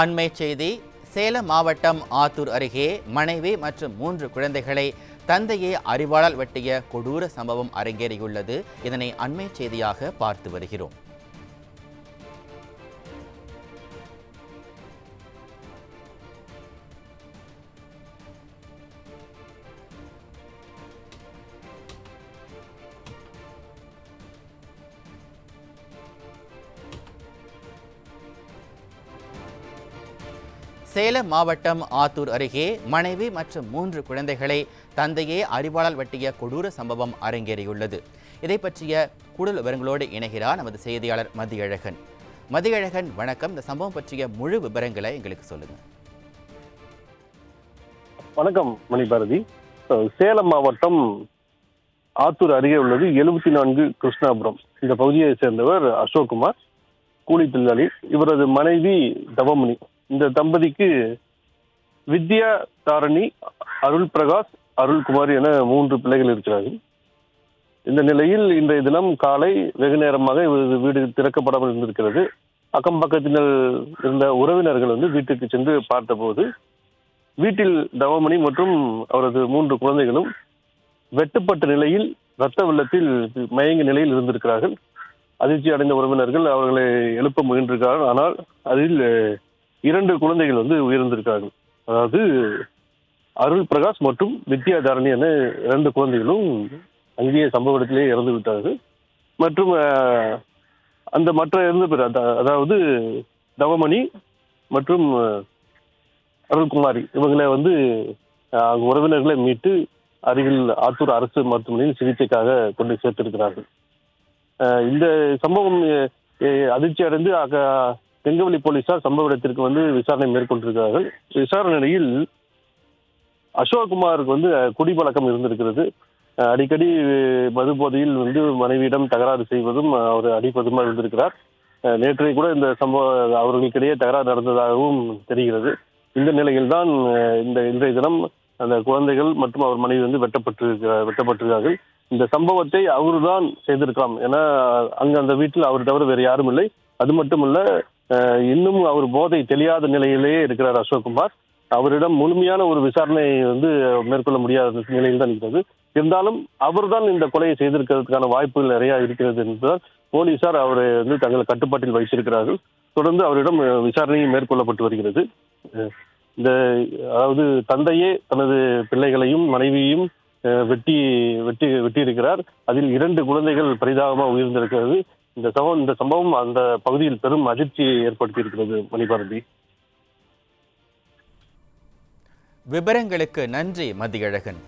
அண்மை செய்தி. சேலம் மாவட்டம் ஆத்தூர் அருகே மனைவி மற்றும் 3 குழந்தைகளை தந்தையே அரிவாளால் வெட்டிய கொடூர சம்பவம் அரங்கேறியுள்ளது. இதனை அண்மை செய்தியாக பார்த்து வருகிறோம். சேலம் மாவட்டம் ஆத்தூர் அருகே மனைவி மற்றும் 3 குழந்தைகளை தந்தையே அரிவாளால் வெட்டிய கொடூர சம்பவம் அரங்கேறியுள்ளது. இதை பற்றிய கூடுதல் விவரங்களோடு இணைகிறார் நமது செய்தியாளர் மதியழகன். மதியழகன், வணக்கம். இந்த சம்பவம் பற்றிய முழு விவரங்களை எங்களுக்கு சொல்லுங்க. வணக்கம் மணிபாரதி. சேலம் மாவட்டம் ஆத்தூர் அருகே உள்ளது 74 கிருஷ்ணாபுரம். இந்த பகுதியை சேர்ந்தவர் அசோக்குமார், கூலி தொழிலாளி. இவரது மனைவி தவமணி. இந்த தம்பதிக்கு வித்யா, தாரணி, அருள் பிரகாஷ், அருள்குமார் என 3 பிள்ளைகள் இருக்கிறார்கள். இந்த நிலையில் இன்றைய தினம் காலை வெகு நேரமாக இவரது வீடு திறக்கப்படாமல் இருந்திருக்கிறது. அக்கம் பக்கத்தினர் இருந்த உறவினர்கள் வீட்டுக்கு சென்று பார்த்தபோது வீட்டில் தவமணி மற்றும் அவரது 3 குழந்தைகளும் வெட்டுப்பட்ட நிலையில் இரத்த வெள்ளத்தில் மயங்கிய நிலையில் இருந்திருக்கிறார்கள். அதிர்ச்சி அடைந்த உறவினர்கள் அவர்களை எழுப்ப முயன்றிருக்கிறார்கள். ஆனால் அதில் 2 குழந்தைகள் உயிர்ந்திருக்கிறார்கள். அதாவது அருள் பிரகாஷ் மற்றும் வித்யா தாரணி என 2 குழந்தைகளும் அங்கேயே சம்பவ இடத்திலேயே இறந்து விட்டார்கள். மற்றும் அந்த மற்ற 2 பேர், அதாவது தவமணி மற்றும் அருள்குமாரி, இவங்களை உறவினர்களை மீட்டு அருகில் ஆத்தூர் அரசு மருத்துவமனையில் சிகிச்சைக்காக கொண்டு சேர்த்திருக்கிறார்கள். இந்த சம்பவம் அதிர்ச்சி அடைந்து செங்கவெளி போலீசார் சம்பவ இடத்திற்கு விசாரணை மேற்கொண்டிருக்கிறார்கள். விசாரணையில் அசோக்குமாருக்கு குடிப்பழக்கம் இருந்திருக்கிறது. அடிக்கடி மது போதையில் மனைவியிடம் தகராறு செய்வதும் அவர் அடிப்பதுமா இருந்திருக்கிறார். நேற்றைய கூட இந்த சம்பவம் அவர்களுக்கிடையே தகராறு நடந்ததாகவும் தெரிகிறது. இந்த நிலையில்தான் இன்றைய தினம் அந்த குழந்தைகள் மற்றும் அவர் மனைவி வெட்டப்பட்டிருக்கிறார்கள். இந்த சம்பவத்தை அவர்தான் செய்திருக்கலாம். ஏன்னா அந்த வீட்டில் அவர் தவிர வேறு யாரும் இல்லை. அது மட்டுமல்ல, இன்னும் அவர் போதை தெளியாத நிலையிலேயே இருக்கிறார் அசோக்குமார். அவரிடம் முழுமையான ஒரு விசாரணை மேற்கொள்ள முடியாத நிலையில் தான் இருக்கிறது. இருந்தாலும் அவர்தான் இந்த கொலையை செய்திருக்கிறதுக்கான வாய்ப்புகள் நிறைய இருக்கிறது என்பதால் போலீசார் அவரை தங்கள் கட்டுப்பாட்டில் வைத்திருக்கிறார்கள். தொடர்ந்து அவரிடம் விசாரணையும் மேற்கொள்ளப்பட்டு வருகிறது. அதாவது தந்தையே தனது பிள்ளைகளையும் மனைவியையும் வெட்டியிருக்கிறார். அதில் 2 குழந்தைகள் பரிதாபமாக உயிர்ந்திருக்கிறது. இந்த சம்பவம் அந்த பகுதியில் பெரும் அதிர்ச்சியை ஏற்படுத்தி இருக்கிறது. மணிபாரதி, விவரங்களுக்கு நன்றி மதியழகன்.